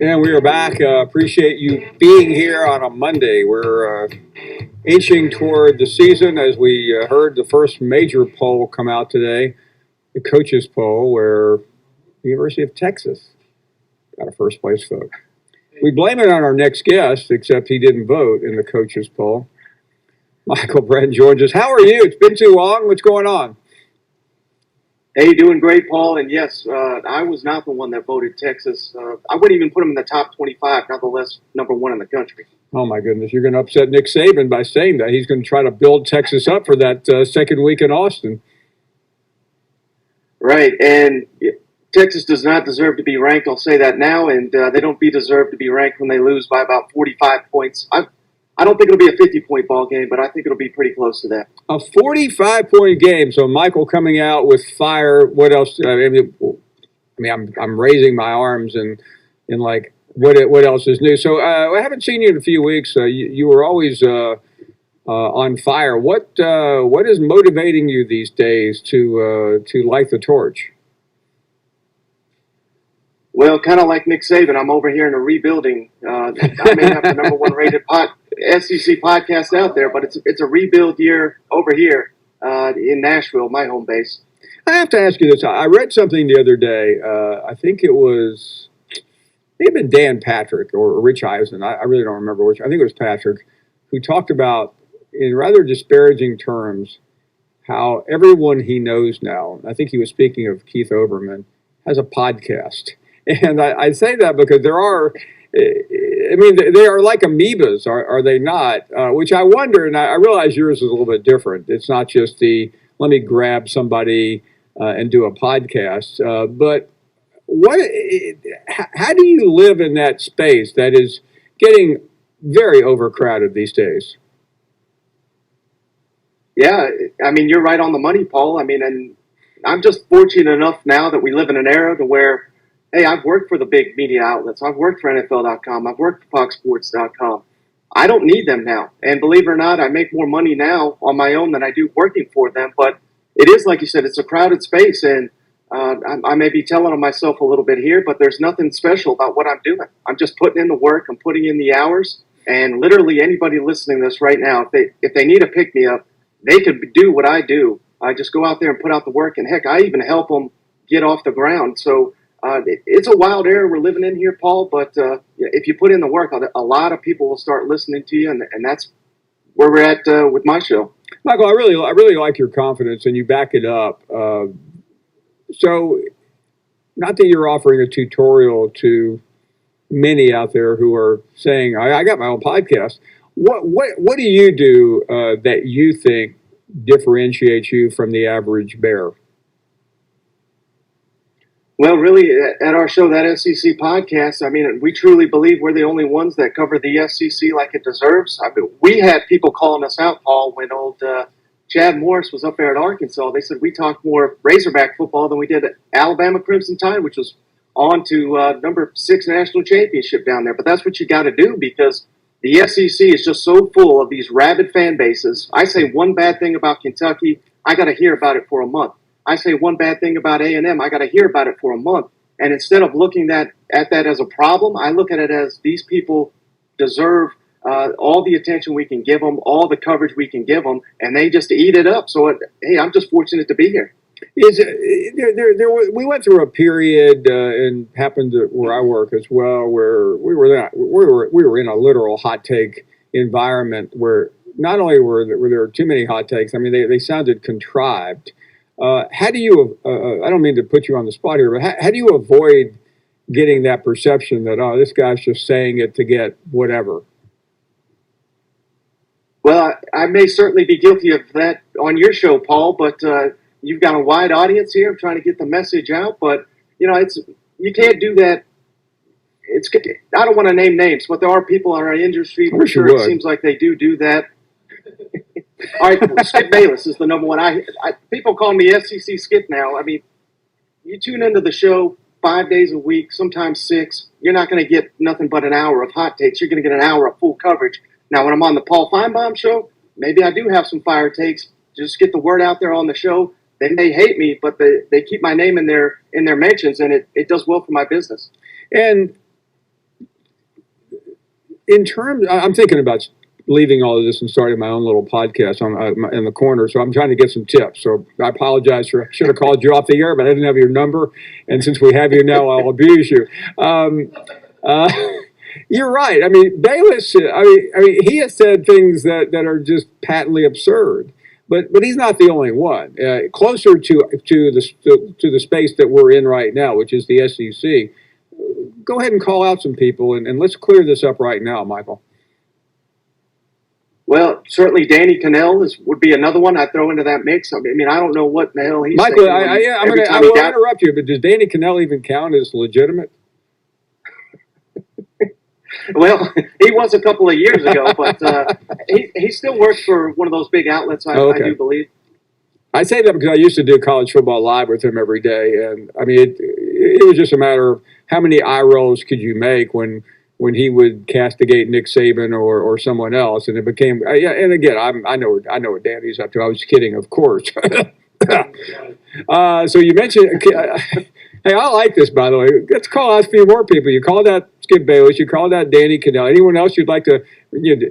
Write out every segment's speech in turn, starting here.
And we are back. Appreciate you being here on a Monday. We're inching toward the season as we heard the first major poll come out today, the coaches poll, where the University of Texas got a first place vote. We blame it on our next guest, except he didn't vote in the coaches poll. Michael Brent joins us. How are you? It's been too long. What's going on? Hey, doing great, Paul. And yes, I was not the one that voted Texas. I wouldn't even put them in the top 25, nonetheless, number one in the country. Oh, my goodness. You're going to upset Nick Saban by saying that. He's going to try to build Texas up for that second week in Austin. Right. And Texas does not deserve to be ranked. I'll say that now. And they don't deserve to be ranked when they lose by about 45 points. I don't think it'll be a 50-point ball game, but I think it'll be pretty close to that. A 45-point game. So Michael coming out with fire. What else? I'm raising my arms and like what else is new? So I haven't seen you in a few weeks. You were always on fire. What is motivating you these days to light the torch? Well, kind of like Nick Saban, I'm over here in a rebuilding. I may have the number one rated SEC podcast out there, but it's a rebuild year over here in Nashville, my home base. I have to ask you this. I read something the other day. I think it was maybe Dan Patrick or Rich Eisen. I really don't remember which. I think it was Patrick who talked about, in rather disparaging terms, how everyone he knows now, I think he was speaking of Keith Olbermann, has a podcast. And I say that because there are, they are like amoebas, are they not? Which I wonder, and I realize yours is a little bit different. It's not just let me grab somebody and do a podcast. But how do you live in that space that is getting very overcrowded these days? Yeah, you're right on the money, Paul. And I'm just fortunate enough now that we live in an era to where, hey, I've worked for the big media outlets. I've worked for NFL.com. I've worked for FoxSports.com. I don't need them now. And believe it or not, I make more money now on my own than I do working for them. But it is, like you said, it's a crowded space. And I may be telling on myself a little bit here, but there's nothing special about what I'm doing. I'm just putting in the work. I'm putting in the hours. And literally anybody listening to this right now, if they need a pick-me-up, they could do what I do. I just go out there and put out the work. And, heck, I even help them get off the ground. So it's a wild era we're living in here, Paul, but if you put in the work, a lot of people will start listening to you, and that's where we're at with my show. Michael, I really like your confidence, and you back it up. So, not that you're offering a tutorial to many out there who are saying, I got my own podcast. What do you do that you think differentiates you from the average bear? Well, really, at our show, that SEC podcast, we truly believe we're the only ones that cover the SEC like it deserves. We had people calling us out, Paul, when old Chad Morris was up there at Arkansas. They said we talked more Razorback football than we did at Alabama Crimson Tide, which was on to number 6 national championship down there. But that's what you got to do because the SEC is just so full of these rabid fan bases. I say one bad thing about Kentucky, I got to hear about it for a month. I say one bad thing about A&M, I got to hear about it for a month. And instead of looking at that as a problem, I look at it as these people deserve all the attention we can give them, all the coverage we can give them, and they just eat it up. So, hey, I'm just fortunate to be here. We went through a period and happened where I work as well, where we were in a literal hot take environment where not only were there too many hot takes, they sounded contrived. How do you, I don't mean to put you on the spot here, but how do you avoid getting that perception that, this guy's just saying it to get whatever? Well, I may certainly be guilty of that on your show, Paul, but you've got a wide audience here. I'm trying to get the message out, but, you can't do that. I don't want to name names, but there are people in our industry, for sure, it seems like they do that. All right, Skip Bayless is the number one. People call me SEC Skip now. You tune into the show 5 days a week, sometimes 6. You're not going to get nothing but an hour of hot takes. You're going to get an hour of full coverage. Now, when I'm on the Paul Finebaum show, maybe I do have some fire takes. Just get the word out there on the show. They may hate me, but they keep my name in their mentions, and it does well for my business. And in terms, I'm thinking about leaving all of this and starting my own little podcast on in the corner. So I'm trying to get some tips. So I apologize for should have called you off the air, but I didn't have your number. And since we have you now, I'll abuse you. Uh, you're right. I mean, Bayless. I mean, he has said things that are just patently absurd. But he's not the only one. Closer to the space that we're in right now, which is the SEC. Go ahead and call out some people, and let's clear this up right now, Michael. Well, certainly Danny Cannell would be another one I'd throw into that mix. I mean, I don't know what the hell he's Michael, thinking. I will interrupt you, but does Danny Cannell even count as legitimate? Well, he was a couple of years ago, but he still works for one of those big outlets, I do believe. I say that because I used to do college football live with him every day, and I mean, it was just a matter of how many eye rolls could you make when he would castigate Nick Saban or someone else, and it became And again, I know what Danny's up to. I was kidding, of course. So you mentioned. Hey, I like this, by the way. Let's call out a few more people. You called out Skip Bayless. You called out Danny Cannell. Anyone else you'd like to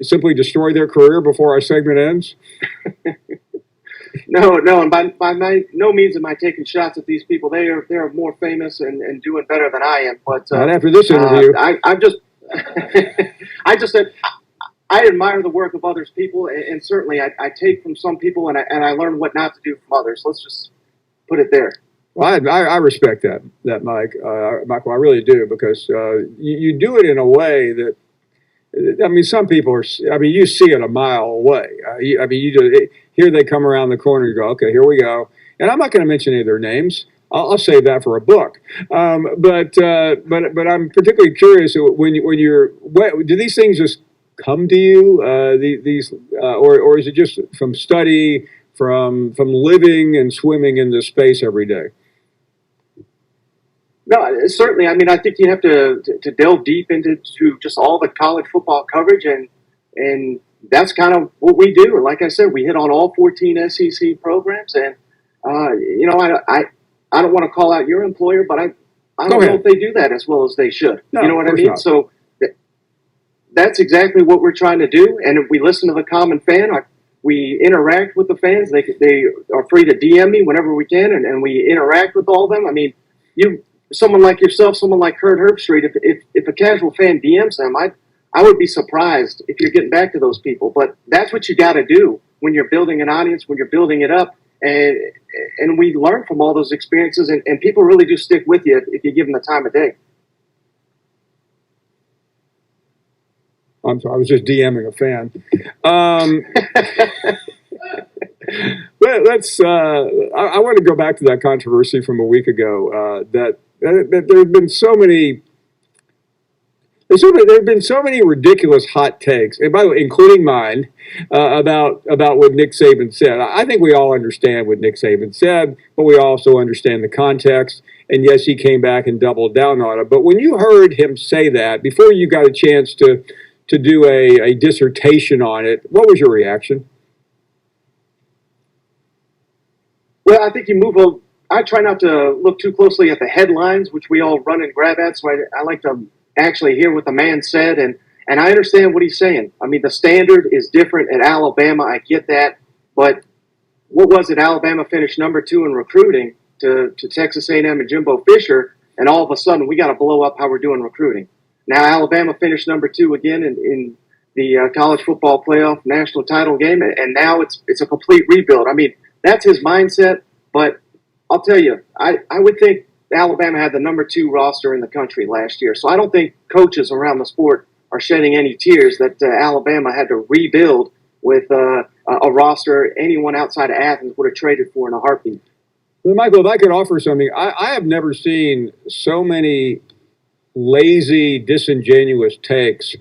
simply destroy their career before our segment ends? No, and by no means am I taking shots at these people. They are more famous and doing better than I am. But not after this interview. I'm just I admire the work of others people, and certainly I take from some people and I learn what not to do from others. Let's just put it there. Well, I respect that Mike, Michael. I really do, because you do it in a way that, I mean, some people are. I mean, you see it a mile away. Here they come around the corner. You go, okay, here we go. And I'm not going to mention any of their names. I'll save that for a book. But I'm particularly curious when do these things just come to you? Or is it just from study, from living and swimming in this space every day? No, certainly. I mean, I think you have to delve deep into just all the college football coverage, and that's kind of what we do. Like I said, we hit on all 14 SEC programs, and I don't want to call out your employer, but I don't know if they do that as well as they should. No, you know what I mean? Not. So that's exactly what we're trying to do, and if we listen to the common fan, we interact with the fans. They are free to DM me whenever we can, and we interact with all of them. I mean, someone like yourself, someone like Kurt Herbstreit, if a casual fan DMs them, I would be surprised if you're getting back to those people. But that's what you got to do when you're building an audience, when you're building it up. And we learn from all those experiences, and people really do stick with you if you give them the time of day. I'm sorry, I was just DMing a fan. Let's. I want to go back to that controversy from a week ago. That there have been so many. There have been so many ridiculous hot takes, and by the way, including mine, about what Nick Saban said. I think we all understand what Nick Saban said, but we also understand the context. And yes, he came back and doubled down on it. But when you heard him say that, before you got a chance to do a dissertation on it, what was your reaction? Well, I think I try not to look too closely at the headlines, which we all run and grab at. So I like to actually hear what the man said, and I understand what he's saying. I mean, the standard is different at Alabama. I get that, but what was it? Alabama finished number 2 in recruiting to Texas A&M and Jimbo Fisher, and all of a sudden we got to blow up how we're doing recruiting. Now Alabama finished number 2 again in the college football playoff national title game, and now it's a complete rebuild. I mean, that's his mindset, but I'll tell you, I would think Alabama had the number 2 roster in the country last year, so I don't think coaches around the sport are shedding any tears that Alabama had to rebuild with a roster anyone outside of Athens would have traded for in a heartbeat. Well, Michael, if I could offer something, I have never seen so many lazy, disingenuous takes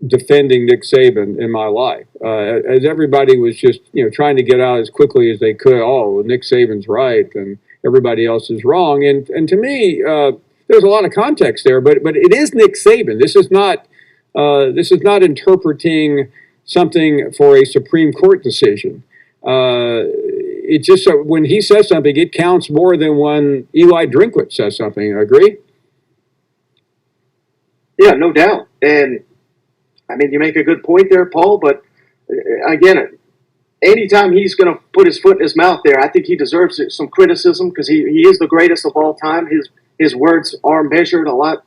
defending Nick Saban in my life. As everybody was just trying to get out as quickly as they could. Oh, Nick Saban's right, and everybody else is wrong. And to me, there's a lot of context there, but it is Nick Saban. This is not interpreting something for a Supreme Court decision. It's just when he says something, it counts more than when Eli Drinkwitz says something. Agree? Yeah, no doubt. And I mean, you make a good point there, Paul, but again, anytime he's going to put his foot in his mouth there, I think he deserves some criticism because he is the greatest of all time. His words are measured a lot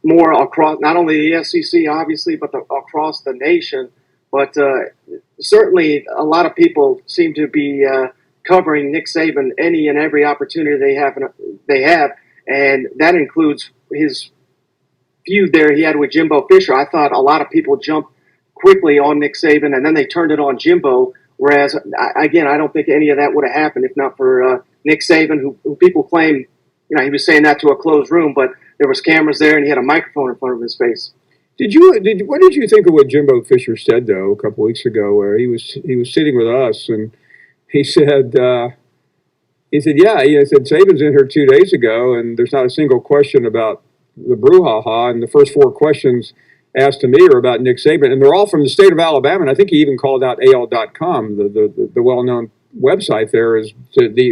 more across not only the SEC, obviously, but across the nation. But certainly, a lot of people seem to be covering Nick Saban any and every opportunity they have, and that includes his feud there he had with Jimbo Fisher. I thought a lot of people jumped quickly on Nick Saban, and then they turned it on Jimbo. Whereas, again, I don't think any of that would have happened if not for Nick Saban, who people claim, he was saying that to a closed room, but there was cameras there, and he had a microphone in front of his face. What did you think of what Jimbo Fisher said though a couple weeks ago, where he was sitting with us and he said yeah, he said Saban's in here 2 days ago and there's not a single question about the brouhaha, and the first 4 questions asked to me are about Nick Saban, and they're all from the state of Alabama, and I think he even called out AL.com, the well-known website there, is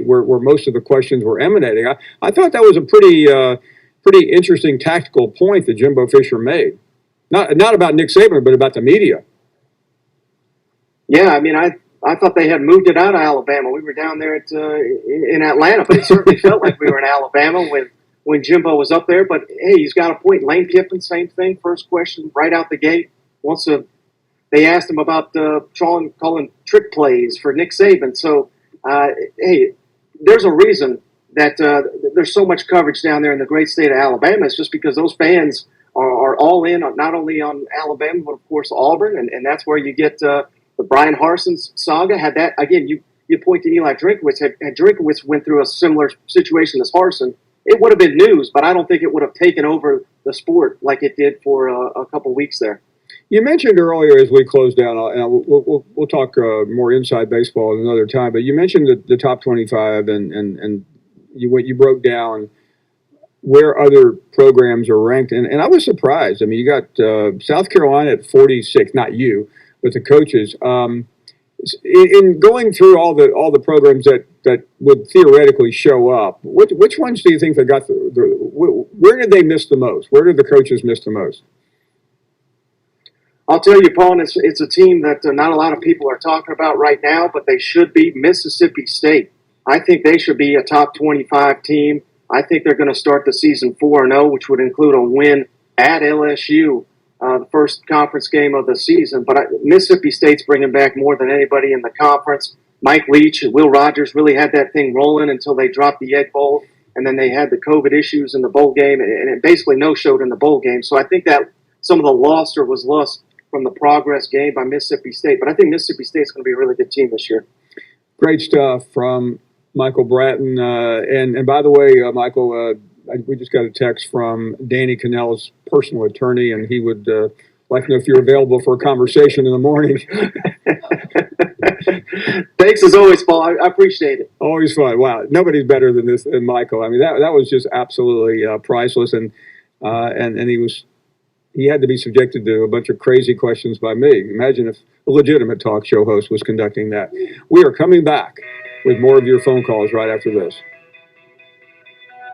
where most of the questions were emanating. I thought that was a pretty interesting tactical point that Jimbo Fisher made. Not about Nick Saban, but about the media. Yeah, I mean, I thought they had moved it out of Alabama. We were down there in Atlanta, but it certainly felt like we were in Alabama when Jimbo was up there. But, hey, he's got a point. Lane Kiffin, same thing. First question right out the gate. They asked him about calling trick plays for Nick Saban. So, hey, there's a reason that there's so much coverage down there in the great state of Alabama. It's just because those fans are all in, not only on Alabama, but, of course, Auburn. And that's where you get the Brian Harson's saga. Had that, again, you point to Eli Drinkowitz. Had Drinkowitz went through a similar situation as Harson, it would have been news, but I don't think it would have taken over the sport like it did for a couple weeks there. You mentioned earlier as we close down, and we'll talk more inside baseball at another time, but you mentioned the top 25 and you broke down where other programs are ranked. And I was surprised. I mean, you got South Carolina at 46, not you, but the coaches. In going through all the programs that would theoretically show up, which ones do you think they got where did they miss the most? Where did the coaches miss the most? I'll tell you, Paul, it's a team that not a lot of people are talking about right now, but they should be Mississippi State. I think they should be a top 25 team. I think they're going to start the season 4-0, which would include a win at LSU, the first conference game of the season. But Mississippi State's bringing back more than anybody in the conference. Mike Leach and Will Rogers really had that thing rolling until they dropped the Egg Bowl, and then they had the COVID issues in the bowl game, and it basically no-showed in the bowl game. So I think that some of the lost was lost from the progress gained by Mississippi State. But I think Mississippi State's going to be a really good team this year. Great stuff from Michael Bratton. And by the way, Michael, we just got a text from Danny Cannell's personal attorney, and he would like to know if you're available for a conversation in the morning. Thanks as always, Paul. I appreciate it. Always fun. Wow, nobody's better than Michael. I mean, that was just absolutely priceless, and he had to be subjected to a bunch of crazy questions by me. Imagine if a legitimate talk show host was conducting that. We are coming back with more of your phone calls right after this.